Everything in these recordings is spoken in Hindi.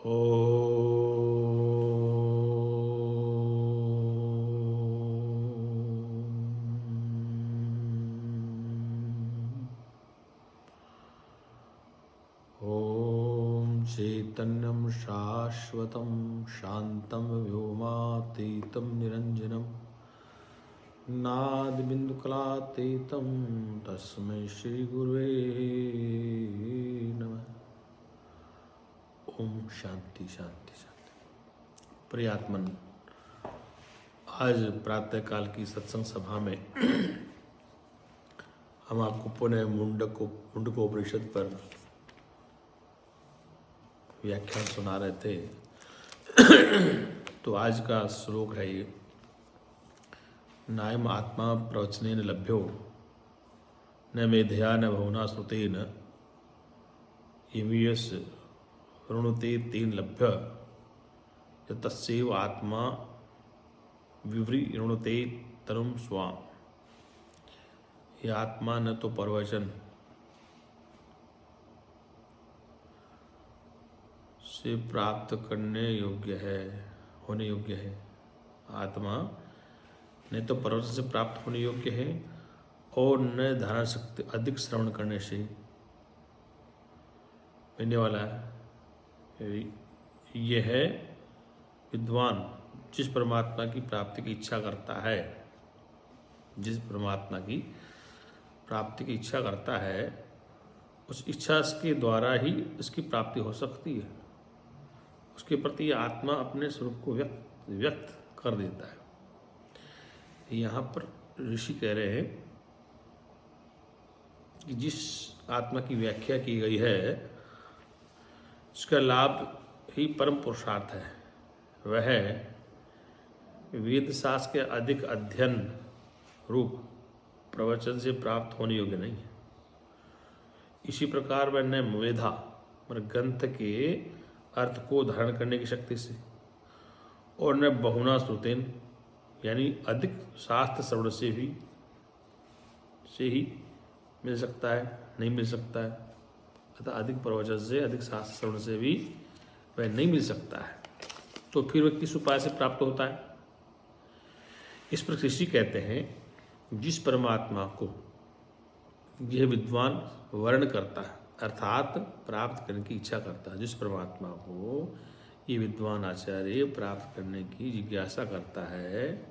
ॐ चैतन्यं शाश्वतं शान्तं व्योमातीतं निरञ्जनं नादबिन्दुकलातीतं तस्मै श्रीगुरुवे नमः। ओम शांति शांति शांति। प्रियात्मन, आज प्रातःकाल की सत्संग सभा में हम आपको पुनः मुंडकोपनिषद पर व्याख्यान सुना रहे थे। तो आज का श्लोक है ये, नायम आत्मा प्रवचनेन लभ्यो न मेधया न बहुना श्रुतेन यमीयस ऋणुते तेन लभ्य तस्यैव आत्मा विवृणुते तनुं स्वाम। ये आत्मा न तो प्रवचन से प्राप्त करने योग्य है, होने योग्य है। आत्मा न तो प्रवचन से प्राप्त होने योग्य है और न धारण शक्ति अधिक श्रवण करने से मिलने वाला है। यह है विद्वान जिस परमात्मा की प्राप्ति की इच्छा करता है, जिस परमात्मा की प्राप्ति की इच्छा करता है, उस इच्छा के द्वारा ही इसकी प्राप्ति हो सकती है। उसके प्रति आत्मा अपने स्वरूप को व्यक्त कर देता है। यहाँ पर ऋषि कह रहे हैं कि जिस आत्मा की व्याख्या की गई है उसका लाभ ही परम पुरुषार्थ है। वह वेद शास्त्र के अधिक अध्ययन रूप प्रवचन से प्राप्त होने योग्य नहीं है। इसी प्रकार वह न वेदा ग्रंथ के अर्थ को धारण करने की शक्ति से और न बहुना श्रुतेन यानी अधिक शास्त्र श्रवण से ही मिल सकता है, नहीं मिल सकता है। अतः अधिक प्रवचन से, अधिक शास्त्र श्रवण से भी वह नहीं मिल सकता है। तो फिर वह किस उपाय से प्राप्त होता है? इस पर ऋषि कहते हैं, जिस परमात्मा को यह विद्वान वर्ण करता है अर्थात प्राप्त करने की इच्छा करता है, जिस परमात्मा को ये विद्वान आचार्य प्राप्त करने की जिज्ञासा करता है,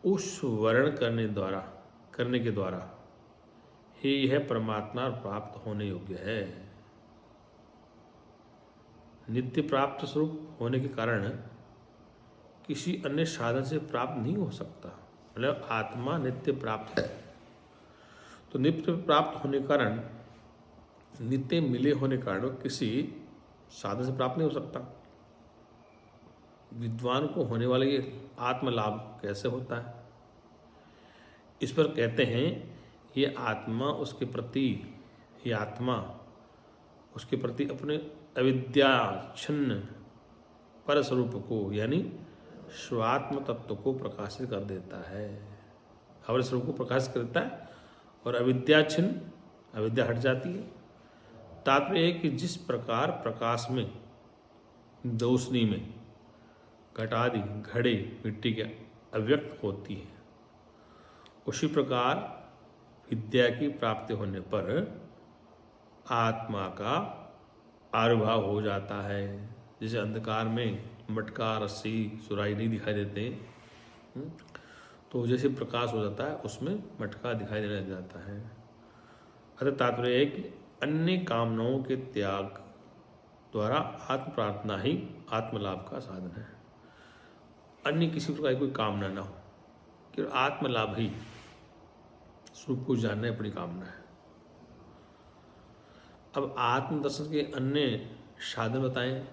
उस वर्ण करने के द्वारा ही यह परमात्मा प्राप्त होने योग्य है। नित्य प्राप्त स्वरूप होने के कारण किसी अन्य साधन से प्राप्त नहीं हो सकता। मतलब आत्मा नित्य प्राप्त है, तो नित्य प्राप्त होने के कारण, नित्य मिले होने के कारण किसी साधन से प्राप्त नहीं हो सकता। विद्वान को होने वाला ये आत्मलाभ कैसे होता है? इस पर कहते हैं, ये आत्मा उसके प्रति अपने अविद्याच्छिन्न पर स्वरूप को यानी स्वात्म तत्व को प्रकाशित कर देता है। अपने स्वरूप को प्रकाशित कर देता है और अविद्याच्छिन्न, अविद्या हट जाती है। तात्पर्य है कि जिस प्रकार प्रकाश में रोशनी में घट आदि घड़े मिट्टी के अव्यक्त होती है, उसी प्रकार विद्या की प्राप्ति होने पर आत्मा का आविर्भाव हो जाता है। जैसे अंधकार में मटका, रस्सी, सुराही नहीं दिखाई देते, तो जैसे प्रकाश हो जाता है उसमें मटका दिखाई देने लग जाता है। अतः तात्पर्य है कि अन्य कामनाओं के त्याग द्वारा आत्म प्रार्थना ही आत्मलाभ का साधन है। अन्य किसी प्रकार की कोई कामना ना हो, कि आत्मलाभ ही स्वरूप को जानना अपनी कामना है। अब आत्मदर्शन के अन्य साधन बताएं,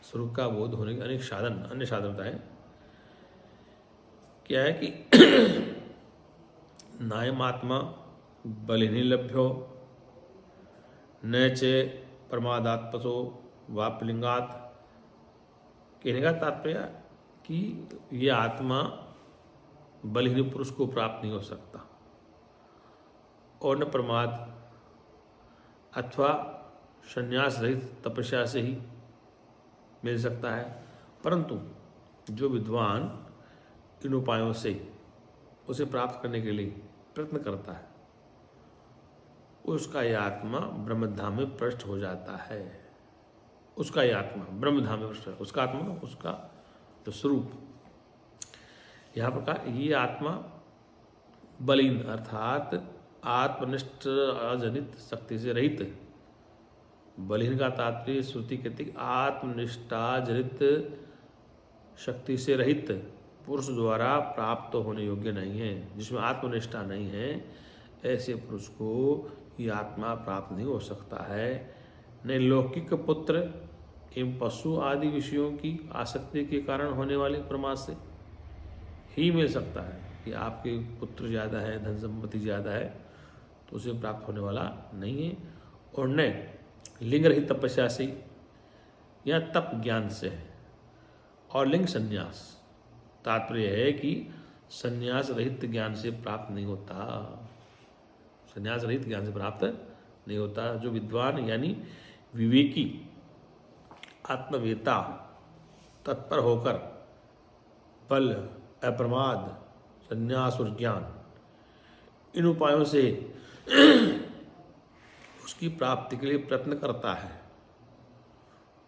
स्वरूप का बोध होने के अन्य साधन बताएं। क्या है कि नायम आत्मा बलिनी लभ्यो न चे प्रमादात्पसो वापलिंगात। कहने का तात्पर्य कि यह आत्मा बलहीन पुरुष को प्राप्त नहीं हो सकता और न प्रमाद अथवा संन्यास रहित तपस्या से ही मिल सकता है, परंतु जो विद्वान इन उपायों से उसे प्राप्त करने के लिए प्रयत्न करता है, उसका यह आत्मा ब्रह्मधाम में प्रविष्ट हो जाता है। उसका यह आत्मा ब्रह्मधाम में प्रविष्ट, उसका आत्मा, उसका जो स्वरूप, यहाँ पर कहा ये आत्मा बलीन अर्थात आत्मनिष्ठ अजनित शक्ति से रहित। बलीन का तात्पर्य श्रुति कहती आत्मनिष्ठा जनित शक्ति से रहित पुरुष द्वारा प्राप्त होने योग्य नहीं है। जिसमें आत्मनिष्ठा नहीं है, ऐसे पुरुष को ये आत्मा प्राप्त नहीं हो सकता है। न लौकिक पुत्र एवं पशु आदि विषयों की आसक्ति के कारण होने वाले प्रमाद से ही मिल सकता है कि आपके पुत्र ज़्यादा है, धन संपत्ति ज़्यादा है, तो उसे प्राप्त होने वाला नहीं है। और न लिंग रहित तपस्या से या तप ज्ञान से है। और लिंग संन्यास तात्पर्य है कि संन्यास रहित ज्ञान से प्राप्त नहीं होता, संन्यास रहित ज्ञान से प्राप्त नहीं होता। जो विद्वान यानी विवेकी आत्मवेता तत्पर होकर बल, अप्रमाद, संन्यास और ज्ञान इन उपायों से उसकी प्राप्ति के लिए प्रयत्न करता है,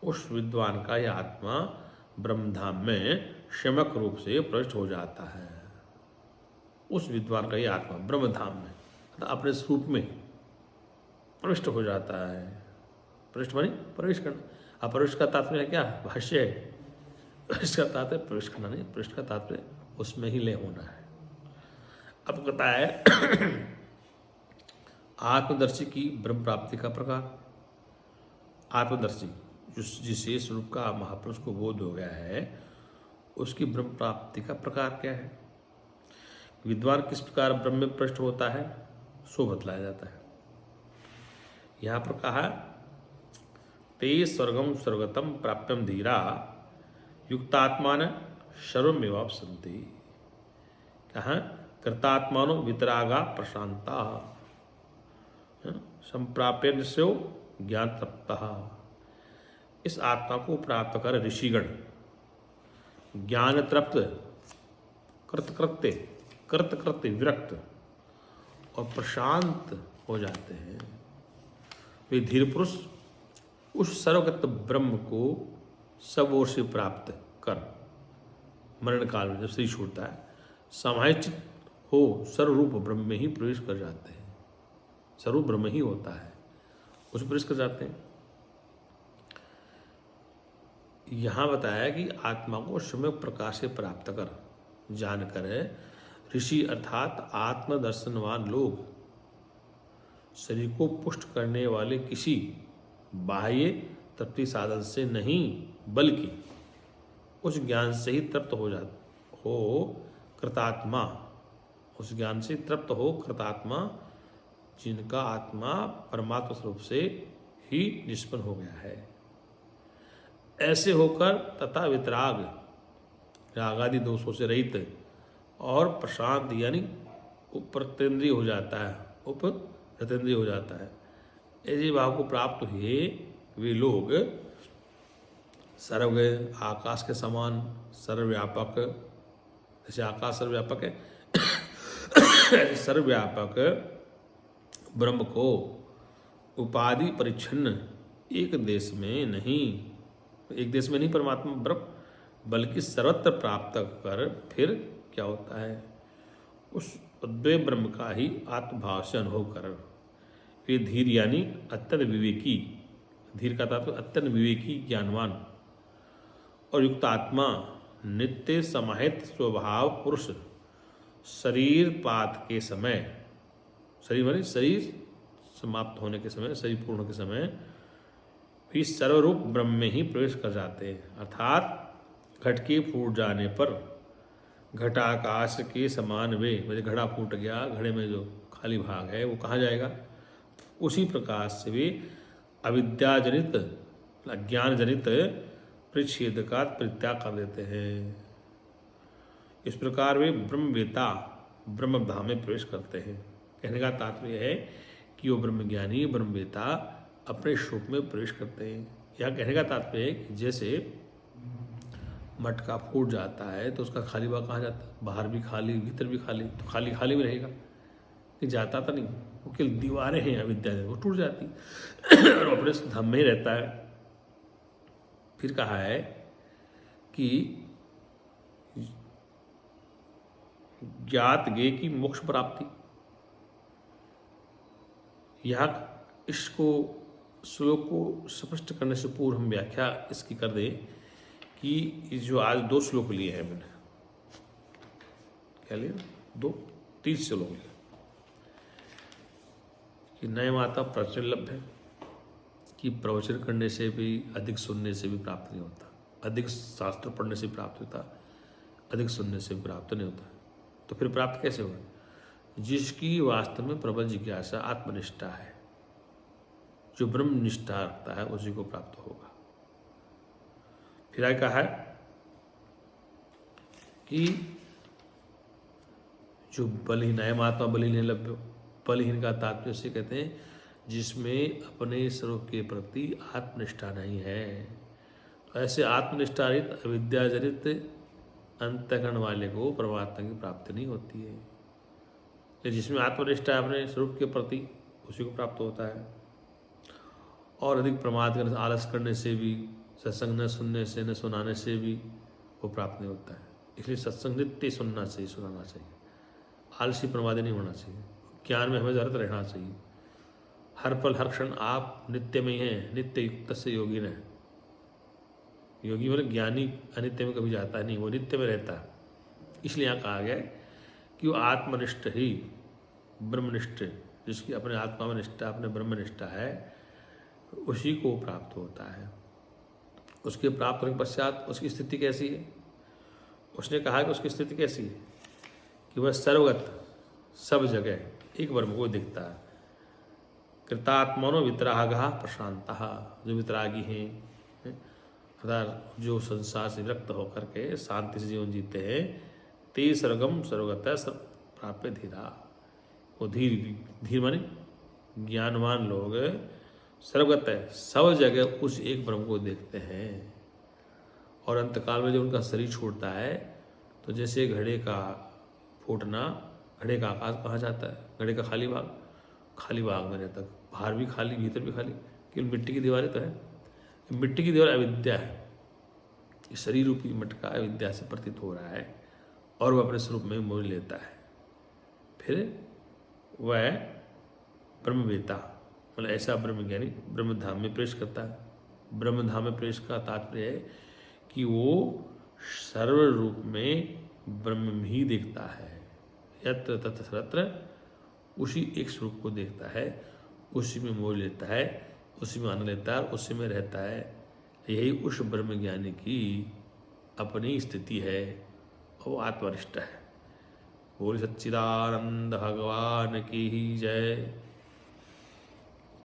उस विद्वान का यह आत्मा ब्रह्मधाम में शमक रूप से प्रविष्ट हो जाता है। उस विद्वान का यह आत्मा ब्रह्मधाम में अपने स्वरूप में प्रविष्ट हो जाता है। प्रविष्ट मानी प्रवेश करना। अब प्रविष्ट का तात्पर्य क्या? भाष्य है। प्रविष्ट का तात्पर्य प्रवेश करना नहीं, प्रविष्ट का तात्पर्य उसमें ही ले होना है। अब कहता है आत्मदर्शी की ब्रह्म प्राप्ति का प्रकार। आत्मदर्शी जिसे स्वरूप का महापुरुष को बोध हो गया है, उसकी ब्रह्म प्राप्ति का प्रकार क्या है? विद्वान किस प्रकार ब्रह्म में प्रविष्ट होता है, सो बतलाया जाता है। यहाँ पर कहा ते स्वर्गम स्वर्गतम प्राप्यम धीरा युक्तात्मान सर्वमेवाप्सन्ति। कहा कृतात्मानो वितरागा प्रशांता संप्राप्य निश्चयो ज्ञान तप्तः। इस आत्मा को प्राप्त कर ऋषिगण ज्ञान तृप्त कृतकृत्य विरक्त और प्रशांत हो जाते हैं। वे धीर पुरुष उस सर्वगत ब्रह्म को सब ओर से प्राप्त कर मरण काल में जब शरीर छूटता है, समाहित हो सर्वरूप ब्रह्म में ही प्रवेश कर जाते हैं। सर्वरूप ब्रह्म ही होता है, उस प्रवेश कर जाते हैं। यहाँ बताया कि आत्मा को सम्यक प्रकार से प्राप्त कर जानकर ऋषि अर्थात आत्मदर्शनवान लोग शरीर को पुष्ट करने वाले किसी बाह्य तृप्ति साधन से नहीं बल्कि उस ज्ञान से ही तृप्त हो कृतात्मा, उस ज्ञान से तृप्त हो कृतात्मा जिनका आत्मा परमात्मा स्वरूप से ही निष्पन्न हो गया है। ऐसे होकर तथा वितराग रागादि दोषों से रहित और प्रशांत यानी उपरतेंद्रीय हो जाता है, उपरतेंद्रीय हो जाता है। ऐसे भाव को प्राप्त हुए वे लोग सर्व आकाश के समान सर्वव्यापक, जैसे आकाश सर्वव्यापक है सर्वव्यापक ब्रह्म को उपाधि परिच्छिन्न एक देश में नहीं परमात्मा ब्रह्म बल्कि सर्वत्र प्राप्त कर फिर क्या होता है, उस अद्वैय ब्रह्म का ही आत्मभाव से अनुभव कर वे धीर यानी अत्यंत विवेकी, धीर का तात्पर्य अत्यंत विवेकी ज्ञानवान और युक्त आत्मा नित्य समाहित स्वभाव पुरुष शरीर पात के समय, शरीर मानी शरीर समाप्त होने के समय, शरीर पूर्ण के समय भी सर्वरूप ब्रह्म में ही प्रवेश कर जाते हैं। अर्थात घट के फूट जाने पर घटाकाश के समान वे, मुझे घड़ा फूट गया, घड़े में जो खाली भाग है वो कहाँ जाएगा, उसी प्रकार से वे अविद्याजनित अज्ञान जनित परिच्छेद का परित्याग कर देते हैं। इस प्रकार वे ब्रह्मवेता ब्रह्मधाम में प्रवेश करते हैं। कहने का तात्पर्य है कि वो ब्रह्मज्ञानी ब्रह्मवेता अपने स्वरूप में प्रवेश करते हैं, यहाँ कहने का तात्पर्य है कि जैसे मटका फूट जाता है तो उसका खाली भाग कहाँ जाता है, बाहर भी खाली भीतर भी खाली, तो खाली खाली में रहेगा, ये जाता तो नहीं, वो केवल दीवारें हैं अविद्या से, वो टूट जाती और अपने धाम में ही रहता है। फिर कहा है कि ज्ञात गे की मोक्ष प्राप्ति। यहाँ इसको श्लोक को स्पष्ट करने से पूर्व हम व्याख्या इसकी कर दें कि जो आज 2 श्लोक लिए हैं मैंने, क्या लिया, 30 श्लोक लिए कि नए माता प्रवचन लभ्य है, कि प्रवचन करने से भी, अधिक सुनने से भी प्राप्त नहीं होता, अधिक शास्त्र पढ़ने से प्राप्त होता, अधिक सुनने से भी प्राप्त नहीं होता। तो फिर प्राप्त कैसे होगा? जिसकी वास्तव में प्रबल जिज्ञासा आत्मनिष्ठा है, जो ब्रह्म निष्ठा रखता है, उसी को प्राप्त होगा। फिर आगे कहा है कि जो बलहीन है, महात्मा बलहीन है लभ्यो, बलहीन का तात्पर्य से कहते हैं जिसमें अपने स्वरूप के प्रति आत्मनिष्ठा नहीं है। तो ऐसे आत्मनिष्ठा रहित अविद्याजनित अंतःकरण वाले को परमात्मा की प्राप्ति नहीं होती है। तो जिसमें आत्मनिष्ठा है अपने स्वरूप के प्रति, उसी को प्राप्त होता है। और अधिक प्रमाद करने, आलस करने से भी, सत्संग न सुनने से, न सुनाने से भी वो प्राप्त नहीं होता है। इसलिए सत्संग नित्य सुनना चाहिए, सुनाना चाहिए, आलसी प्रमादी नहीं होना चाहिए, ज्ञान में हमें जरूरत रहना चाहिए। हर पल हर क्षण आप नित्य में ही हैं, नित्य युक्त से योगी ने। योगी मतलब ज्ञानी अनित्य में कभी जाता नहीं, वो नित्य में रहता है। इसलिए यहाँ कहा गया है कि वो आत्मनिष्ठ ही ब्रह्मनिष्ठ, जिसकी अपने आत्मा में निष्ठा, अपने ब्रह्मनिष्ठा है, उसी को प्राप्त होता है। उसके प्राप्त होने के पश्चात उसकी स्थिति कैसी है? उसने कहा कि उसकी स्थिति कैसी है कि वह सर्वगत, सब जगह एक ब्रह्म को दिखता है। कृतात्मनो वितरागः प्रशांतः, जो वितरागी हैं, अर्थात जो संसार से विरक्त होकर के शांति से जीवन जीते हैं, ते सर्वगम सर्वगत सर्व प्राप्य धीरा। वो धीर माने ज्ञानवान लोग सर्वगत है, सब जगह उस एक ब्रह्म को देखते हैं। और अंतकाल में जब उनका शरीर छोड़ता है तो जैसे घड़े का फूटना, घड़े का आकाश कहाँ जाता है, घड़े का खाली भाग में रहता है, बाहर भी खाली भीतर भी खाली, केवल मिट्टी की दीवारें तो है। मिट्टी की दीवार अविद्या है, ये शरीर रूपी मटका अविद्या से प्रतीत हो रहा है और वह अपने स्वरूप में मोह लेता है। फिर वह ब्रह्मवेता मतलब ऐसा ब्रह्मज्ञानी ब्रह्मधाम में प्रवेश करता है। ब्रह्मधाम में प्रवेश का तात्पर्य है कि वो सर्व रूप में ब्रह्म ही देखता है, यत्र तत्र सर्वत्र उसी एक स्वरूप को देखता है, उसी में मोह लेता है, उसी में आनंद लेता है, उसी में रहता है। यही उस ब्रह्म ज्ञानी की अपनी स्थिति है और वो आत्मनिष्ठ है। बोल सच्चिदानंद भगवान की जय।